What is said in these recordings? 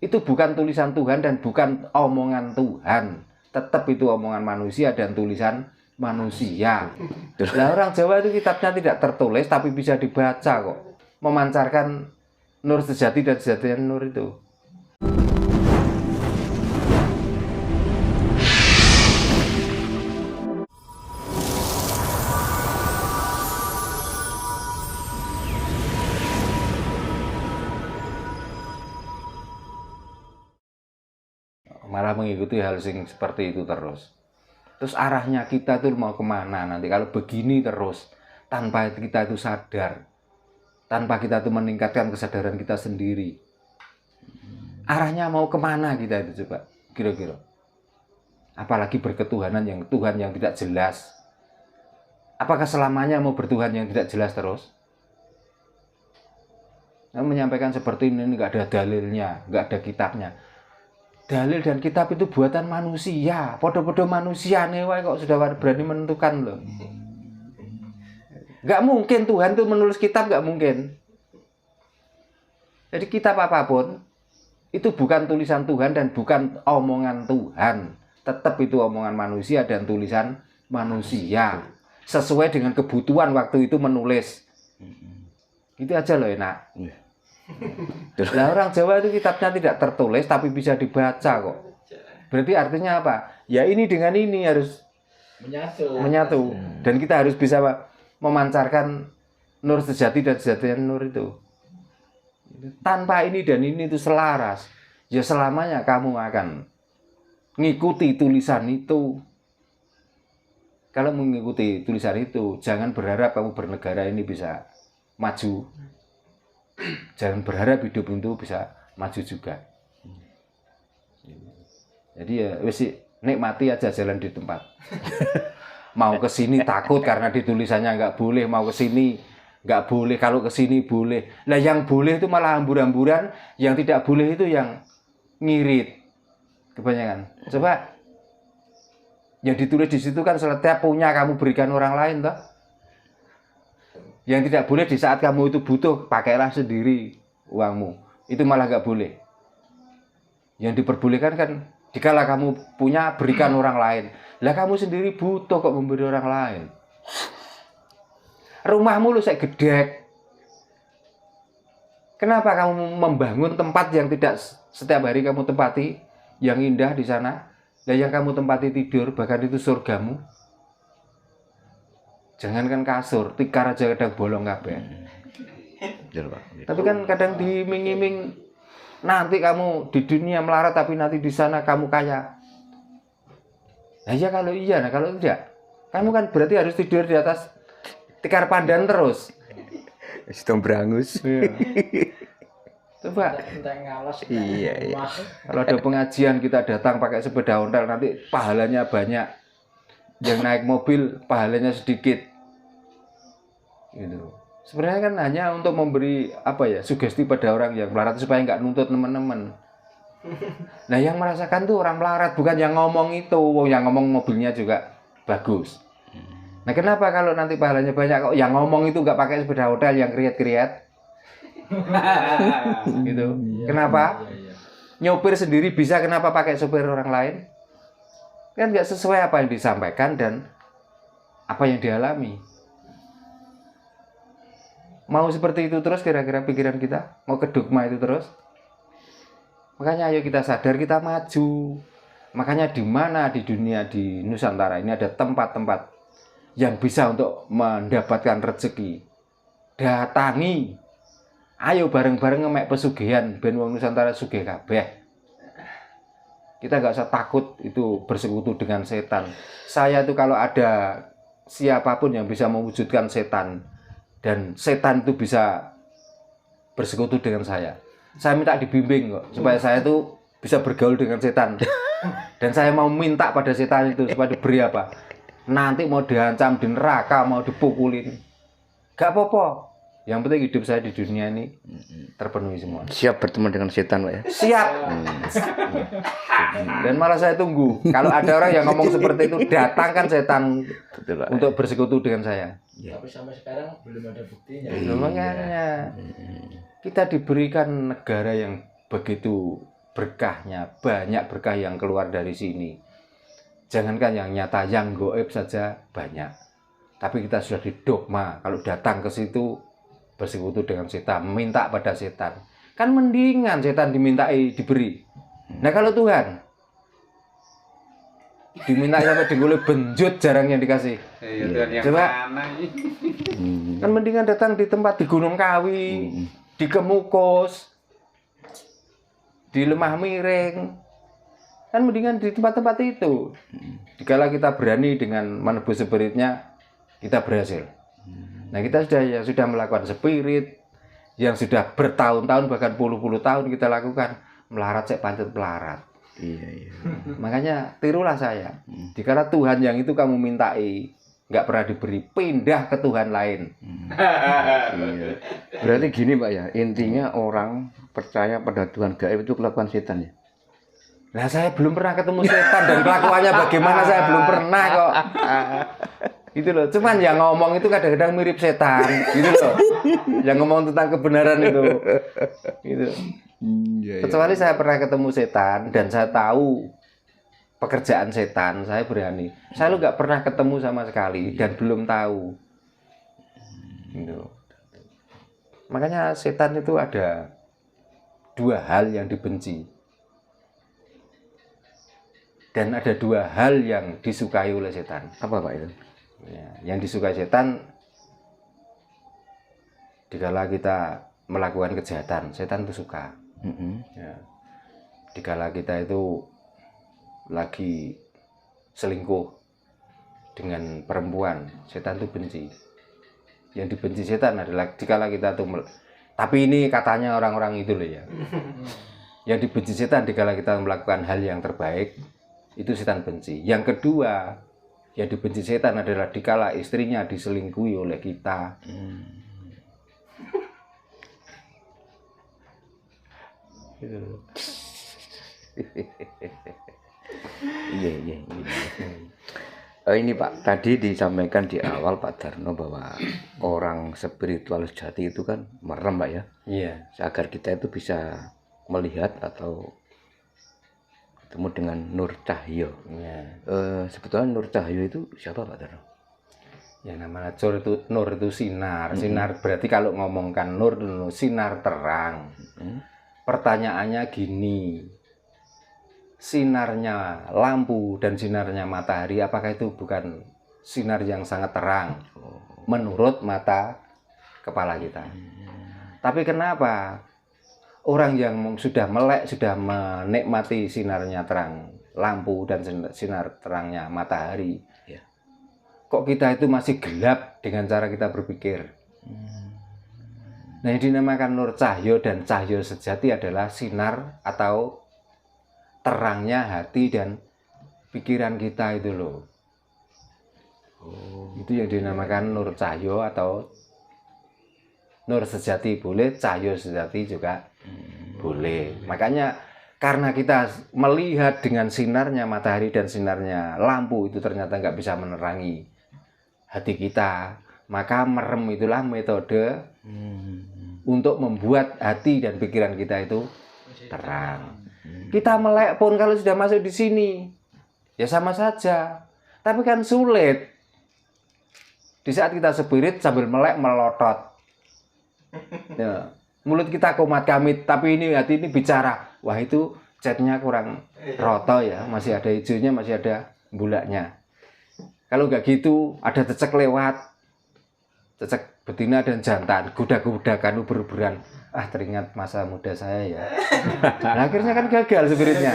Itu bukan tulisan Tuhan dan bukan omongan Tuhan. Tetap itu omongan manusia dan tulisan manusia. Nah, orang Jawa itu kitabnya tidak tertulis tapi bisa dibaca kok. Memancarkan nur sejati dan sejatinya nur itu. Malah mengikuti hal sing seperti itu terus. Terus arahnya kita tuh mau kemana nanti kalau begini terus, tanpa kita itu sadar, tanpa kita tuh meningkatkan kesadaran kita sendiri, arahnya mau kemana kita itu coba kira-kira? Apalagi berketuhanan yang Tuhan yang tidak jelas. Apakah selamanya mau bertuhan yang tidak jelas terus? Nah, menyampaikan seperti ini nggak ada dalilnya, nggak ada kitabnya. Dalil dan kitab itu buatan manusia, podo-podo manusia nih, kok sudah berani menentukan loh. Nggak mungkin Tuhan tuh menulis kitab, nggak mungkin. Jadi kitab apapun itu bukan tulisan Tuhan dan bukan omongan Tuhan. Tetap itu omongan manusia dan tulisan manusia. Sesuai dengan kebutuhan waktu itu menulis. Itu aja loh enak. Nah, orang Jawa itu kitabnya tidak tertulis tapi bisa dibaca kok. Berarti artinya apa? Ya ini dengan ini harus menyatu. Dan kita harus bisa memancarkan nur sejati dan sejatinya nur itu. Tanpa ini dan ini itu selaras, ya selamanya kamu akan ngikuti tulisan itu. Kalau mengikuti tulisan itu, jangan berharap kamu bernegara ini bisa maju. Jangan berharap hidup itu bisa maju juga. Jadi ya wis nikmati aja jalan di tempat. Mau ke sini takut karena di tulisannya nggak boleh, mau ke sini nggak boleh, kalau ke sini boleh. Nah, yang boleh itu malah hambur-hamburan, yang tidak boleh itu yang ngirit. Kebanyakan. Coba yang ditulis di situ kan setiap punya kamu berikan orang lain toh. Yang tidak boleh di saat kamu itu butuh, pakailah sendiri uangmu. Itu malah nggak boleh. Yang diperbolehkan kan, dikala kamu punya, berikan orang lain. Lah kamu sendiri butuh kok memberi orang lain. Rumahmu lu saya gedek. Kenapa kamu membangun tempat yang tidak setiap hari kamu tempati, yang indah di sana, dan yang kamu tempati tidur, bahkan itu surgamu? Jangankan kasur, tikar aja kadang bolong kabeh. Tapi kan kadang diiming-iming nanti kamu di dunia melarat tapi nanti di sana kamu kaya. Nah ya kalau iya, nah kalau tidak, kamu kan berarti harus tidur di atas tikar pandan terus. Sedang berangus. Iya. Coba. Iya. Kalau ada pengajian kita datang pakai sepeda ontel nanti pahalanya banyak. Yang naik mobil pahalanya sedikit. Gitu. Sebenarnya kan hanya untuk memberi apa ya, sugesti pada orang yang melarat supaya nggak nuntut teman-teman. Nah, yang merasakan tuh orang melarat, bukan yang ngomong itu. Yang ngomong mobilnya juga bagus. Nah, kenapa kalau nanti pahalanya banyak kok yang ngomong itu nggak pakai sepeda hotel yang kriat-kriat? Gitu. Kenapa? Nyopir sendiri bisa, kenapa pakai sopir orang lain? Kan nggak sesuai apa yang disampaikan dan apa yang dialami. Mau seperti itu terus kira-kira pikiran kita? Mau ke dogma itu terus? Makanya ayo kita sadar, kita maju. Makanya di mana di dunia, di Nusantara ini ada tempat-tempat yang bisa untuk mendapatkan rezeki. Datangi. Ayo bareng-bareng ngemek pesugihan ben wong Nusantara sugih kabeh. Kita nggak usah takut itu bersekutu dengan setan. Saya itu kalau ada siapapun yang bisa mewujudkan setan dan setan itu bisa bersekutu dengan saya minta dibimbing kok supaya saya itu bisa bergaul dengan setan. Dan saya mau minta pada setan itu supaya diberi apa? Nanti mau diancam di neraka, mau dipukulin, gak apa-apa. Yang penting hidup saya di dunia ini terpenuhi semua. Siap bertemu dengan setan, Pak ya? Siap. Dan malah saya tunggu. Kalau ada orang yang ngomong seperti itu, datangkan setan. Betul, untuk bersekutu dengan saya. Tapi sampai sekarang belum ada buktinya. Makanya kita diberikan negara yang begitu berkahnya, banyak berkah yang keluar dari sini. Jangankan yang nyata, yang goib saja banyak. Tapi kita sudah didogma, kalau datang ke situ bersekutu dengan setan, minta pada setan. Kan mendingan setan dimintai, diberi. Nah kalau Tuhan diminta sampai digulai benjut jarang yang dikasih. Iya, Tuhan yang Coba. mana ini? Kan mendingan datang di tempat di Gunung Kawi, di Kemukus, di Lemah Miring. Kan mendingan di tempat-tempat itu. Dikala kita berani dengan menebus spiritnya, kita berhasil. Nah kita sudah melakukan spirit yang sudah bertahun-tahun bahkan puluh-puluh tahun kita lakukan, melarat cek pancet pelarat. Iya. Makanya tirulah saya. Dikala Tuhan yang itu kamu mintai, nggak pernah diberi, pindah ke Tuhan lain. Iya. Berarti gini Pak ya, intinya orang percaya pada Tuhan gaib itu kelakuan setan ya. Nah saya belum pernah ketemu setan dan kelakuannya bagaimana saya belum pernah kok. Gitu loh. Cuman yang ngomong itu kadang-kadang mirip setan, gitu loh. Yang ngomong tentang kebenaran itu. Gitu. Kecuali saya pernah ketemu setan dan saya tahu pekerjaan setan, saya berani. Saya lu nggak pernah ketemu sama sekali dan belum tahu. Gitu. Makanya setan itu ada dua hal yang dibenci. Dan ada dua hal yang disukai oleh setan. Apa Pak itu? Ya, yang disukai setan, dikala kita melakukan kejahatan, setan itu suka. Ya. Dikala kita itu lagi selingkuh dengan perempuan, setan itu benci. Yang dibenci setan adalah dikala kita tuh tapi ini katanya orang-orang itu loh ya. Yang dibenci setan dikala kita melakukan hal yang terbaik, itu setan benci. Yang kedua, yang dibenci setan adalah dikala istrinya diselingkuhi oleh kita. Iya. Ini Pak, tadi disampaikan di awal Pak Darno bahwa orang spiritual sejati itu kan merem Pak ya. Iya. Agar kita itu bisa melihat atau ketemu dengan Nur Cahyo. Iya. Sebetulnya Nur Cahyo itu siapa Pak Darno? Ya namanya nur itu sinar. Sinar berarti kalau ngomongkan nur itu sinar terang. Pertanyaannya gini, sinarnya lampu dan sinarnya matahari, apakah itu bukan sinar yang sangat terang menurut mata kepala kita? Tapi kenapa orang yang sudah melek, sudah menikmati sinarnya terang lampu dan sinar terangnya matahari, kok kita itu masih gelap dengan cara kita berpikir? Nah, yang dinamakan nur cahyo dan cahyo sejati adalah sinar atau terangnya hati dan pikiran kita itu loh. Itu yang dinamakan nur cahyo atau nur sejati boleh, cahyo sejati juga boleh. Makanya karena kita melihat dengan sinarnya matahari dan sinarnya lampu itu ternyata nggak bisa menerangi hati kita, maka merem itulah metode untuk membuat hati dan pikiran kita itu terang. Kita melek pun kalau sudah masuk di sini, ya sama saja. Tapi kan sulit. Di saat kita spirit sambil melek melotot. Ya, mulut kita komat kamit, tapi ini hati ini bicara. Wah itu catnya kurang roto ya, masih ada hijaunya, masih ada bulaknya. Kalau nggak gitu, ada cecek lewat, cecek betina dan jantan, gudak-gudakan, uber-uberan. Ah, teringat masa muda saya ya. Nah, akhirnya kan gagal spiritnya.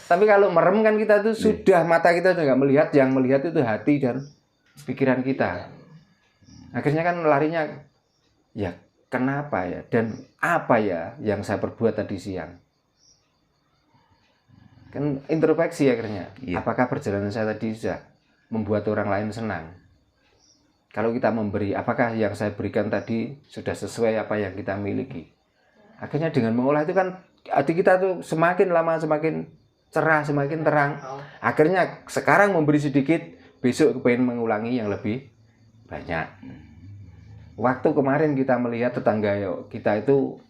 Tapi kalau merem kan kita tuh sudah, mata kita tuh nggak melihat, yang melihat itu hati dan pikiran kita. Akhirnya kan larinya, ya kenapa ya, dan apa ya yang saya perbuat tadi siang. Kan introspeksi akhirnya. Apakah perjalanan saya tadi sudah membuat orang lain senang? Kalau kita memberi, apakah yang saya berikan tadi sudah sesuai apa yang kita miliki? Akhirnya dengan mengolah itu kan hati kita tuh semakin lama semakin cerah, semakin terang. Akhirnya sekarang memberi sedikit, besok pengen mengulangi yang lebih banyak. Waktu kemarin kita melihat tetangga kita itu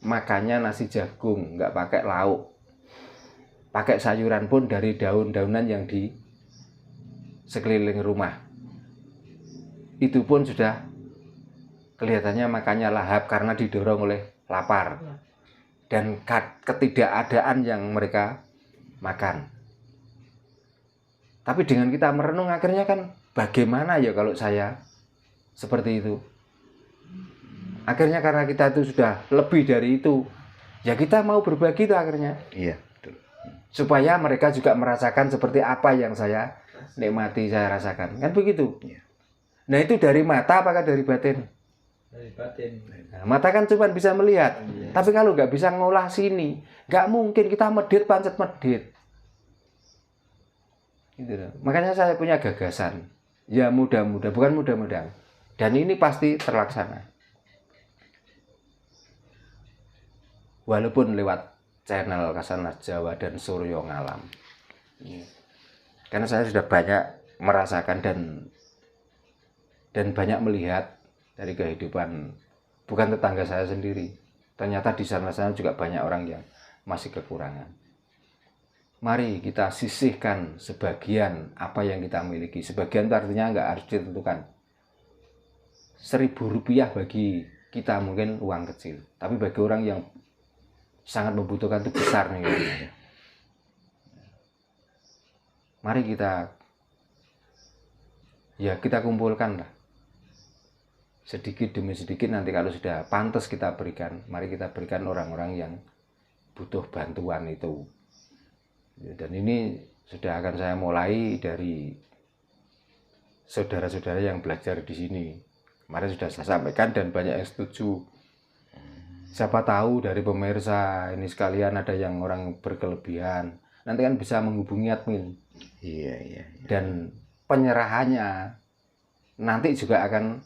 makannya nasi jagung, nggak pakai lauk, pakai sayuran pun dari daun-daunan yang di sekeliling rumah. Itu pun sudah kelihatannya makannya lahap karena didorong oleh lapar dan ketidakadaan yang mereka makan. Tapi dengan kita merenung akhirnya kan bagaimana ya kalau saya seperti itu. Akhirnya karena kita itu sudah lebih dari itu, ya kita mau berbagi itu akhirnya. Iya, betul. Supaya mereka juga merasakan seperti apa yang saya nikmati, saya rasakan. Kan begitu. Iya. Nah itu dari mata apakah dari batin? Dari batin. Nah, mata kan cuma bisa melihat. Iya. Tapi kalau nggak bisa ngolah sini, nggak mungkin kita medit pancet medit. Gitu loh. Makanya saya punya gagasan. Ya mudah-mudahan, bukan mudah-mudahan. Dan ini pasti terlaksana. Walaupun lewat channel Kasanas Jawa dan Suryo Ngalam. Karena saya sudah banyak merasakan dan banyak melihat dari kehidupan bukan tetangga saya sendiri. Ternyata di sana-sana juga banyak orang yang masih kekurangan. Mari kita sisihkan sebagian apa yang kita miliki. Sebagian itu artinya nggak harus ditentukan. Rp1.000 bagi kita mungkin uang kecil. Tapi bagi orang yang sangat membutuhkan itu besar nih. Mari kita kumpulkan lah. Sedikit demi sedikit nanti kalau sudah pantas kita berikan, mari kita berikan orang-orang yang butuh bantuan itu. Dan ini sudah akan saya mulai dari saudara-saudara yang belajar di sini. Kemarin sudah saya sampaikan dan banyak yang setuju. Siapa tahu dari pemirsa ini sekalian ada yang orang berkelebihan, nanti kan bisa menghubungi admin. Iya. Dan penyerahannya nanti juga akan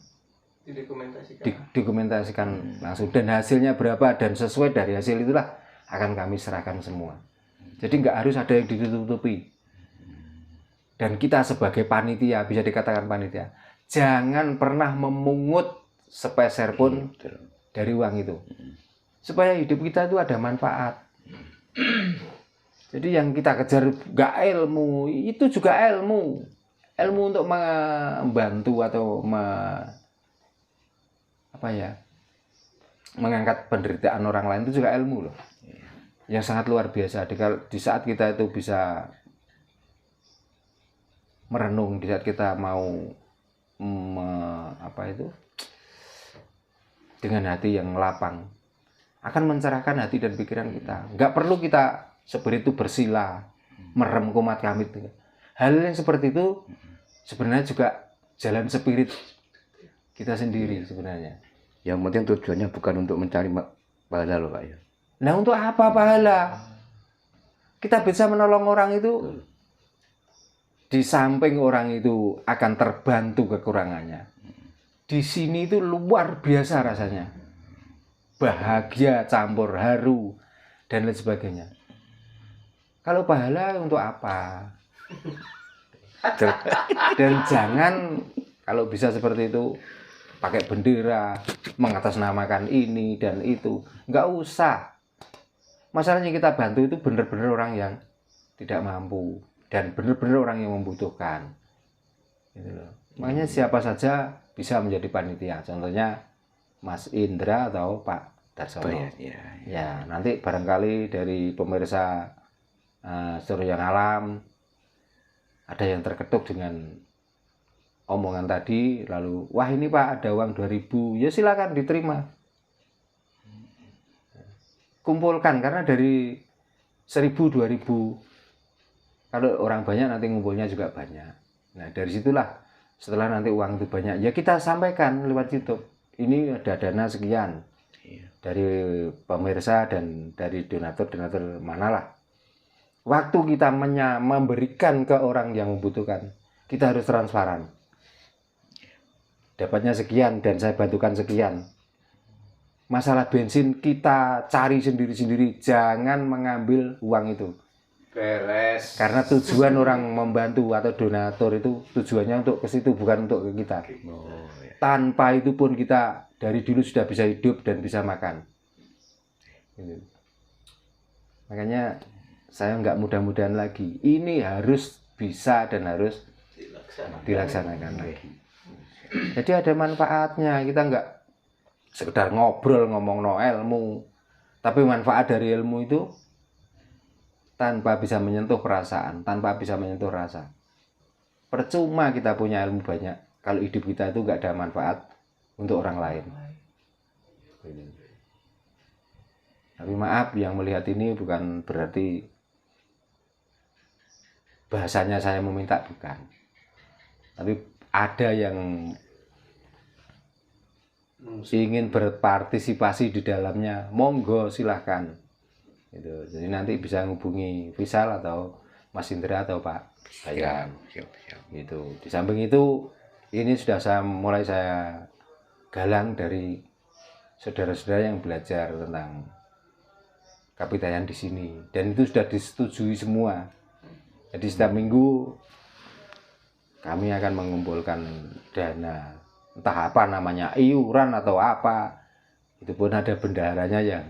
didokumentasikan langsung, dan hasilnya berapa dan sesuai dari hasil itulah akan kami serahkan semua. Jadi nggak harus ada yang ditutupi. Dan kita sebagai panitia, bisa dikatakan panitia, jangan pernah memungut sepeser pun dari uang itu. Supaya hidup kita itu ada manfaat. Jadi yang kita kejar nggak ilmu, itu juga ilmu. Ilmu untuk membantu atau mengangkat penderitaan orang lain itu juga ilmu loh. Yang sangat luar biasa. Di saat kita itu bisa merenung, di saat kita mau dengan hati yang lapang, akan mencerahkan hati dan pikiran kita. Nggak perlu kita seperti itu bersila, merem kumat kamit. Hal yang seperti itu sebenarnya juga jalan spirit kita sendiri sebenarnya. Yang penting tujuannya bukan untuk mencari pahala loh Pak ya. Nah untuk apa pahala? Kita bisa menolong orang itu. Di samping orang itu akan terbantu kekurangannya. Di sini itu luar biasa rasanya. Bahagia campur haru dan lain sebagainya. Kalau pahala untuk apa? Dan jangan kalau bisa seperti itu pakai bendera, mengatasnamakan ini dan itu. Nggak usah. Masalahnya kita bantu itu benar-benar orang yang tidak mampu dan benar-benar orang yang membutuhkan. Gitu loh. Makanya siapa saja bisa menjadi panitia. Contohnya Mas Indra atau Pak Darsono. Ya, nanti barangkali dari pemirsa Suryo Ngalam ada yang terketuk dengan omongan tadi, lalu wah ini Pak ada uang 2.000, ya silakan diterima, kumpulkan, karena dari 1.000 2.000 kalau orang banyak nanti ngumpulnya juga banyak. Nah dari situlah setelah nanti uang itu banyak ya kita sampaikan lewat YouTube, ini ada dana sekian dari pemirsa dan dari donatur manalah. Waktu kita memberikan ke orang yang membutuhkan, kita harus transparan. Dapatnya sekian dan saya bantukan sekian. Masalah bensin kita cari sendiri-sendiri, jangan mengambil uang itu. Beres. Karena tujuan orang membantu atau donatur itu tujuannya untuk ke situ, bukan untuk ke kita. Tanpa itu pun kita dari dulu sudah bisa hidup dan bisa makan. Gitu. Makanya saya nggak mudah-mudahan lagi. Ini harus bisa dan harus dilaksanakan lagi. Jadi ada manfaatnya. Kita nggak sekedar ngobrol ngomong no ilmu, tapi manfaat dari ilmu itu tanpa bisa menyentuh perasaan, tanpa bisa menyentuh rasa. Percuma kita punya ilmu banyak kalau hidup kita itu nggak ada manfaat untuk orang lain. Tapi maaf, yang melihat ini bukan berarti bahasanya saya meminta, bukan. Tapi ada yang ingin berpartisipasi di dalamnya, monggo silahkan. Gitu. Jadi nanti bisa menghubungi Visal atau Mas Indra atau Pak Bayam. Gitu. Di samping itu, ini sudah mulai saya galang dari saudara-saudara yang belajar tentang kapitayan di sini, dan itu sudah disetujui semua. Jadi setiap minggu kami akan mengumpulkan dana, entah apa namanya, iuran atau apa, itu pun ada bendaharanya yang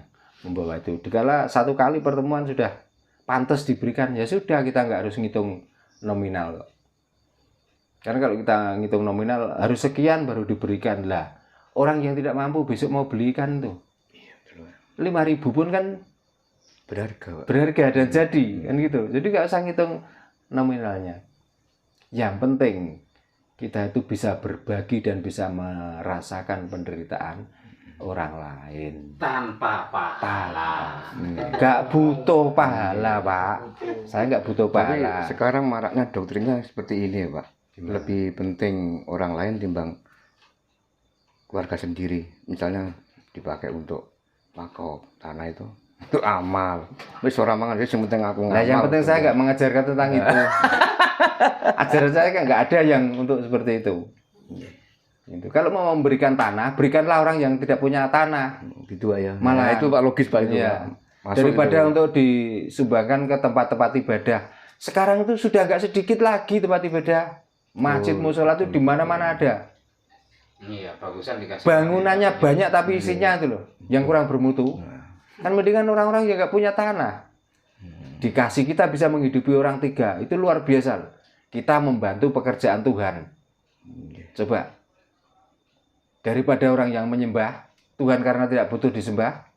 membawa itu. Dikala satu kali pertemuan sudah pantas diberikan, ya sudah, kita nggak harus ngitung nominal. Karena kalau kita ngitung nominal harus sekian baru diberikan lah. Orang yang tidak mampu besok mau belikan tuh 5.000 pun kan berharga dan jadi kan gitu. Jadi nggak usah ngitung nominalnya. Yang penting kita itu bisa berbagi dan bisa merasakan penderitaan orang lain tanpa pahala. Nggak butuh pahala, Pak. Saya nggak butuh Tapi pahala. sekarang maraknya doktrinnya seperti ini ya Pak. Lebih penting orang lain timbang keluarga sendiri. Misalnya dipakai untuk makop tanah itu untuk amal. Wis ora mangan wis yang penting aku ngamal. Nah, yang penting saya nggak mengajarkan tentang itu. Ajaran saya kan nggak ada yang untuk seperti itu. Gitu. Kalau mau memberikan tanah, berikanlah orang yang tidak punya tanah. Gitu ya. Malah Nah, itu Pak logis Pak itu. Iya. Pak. Masuk Daripada itu. untuk disumbangkan ke tempat-tempat ibadah. Sekarang itu sudah nggak sedikit lagi tempat ibadah. Masjid musola itu di mana-mana ada. Iya, bagusan dikasih. Bangunannya banyak tapi isinya itu loh, yang kurang bermutu. Kan mendingan orang-orang yang nggak punya tanah. Dikasih, kita bisa menghidupi orang 3. Itu luar biasa loh. Kita membantu pekerjaan Tuhan. Coba. Daripada orang yang menyembah Tuhan karena tidak butuh disembah.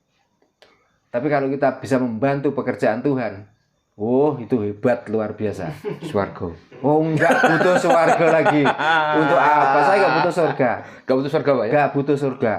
Tapi kalau kita bisa membantu pekerjaan Tuhan, oh itu hebat, luar biasa. Swarga. Oh enggak butuh surga lagi. Untuk apa? Saya enggak butuh surga. Enggak butuh surga Pak ya? Enggak butuh surga.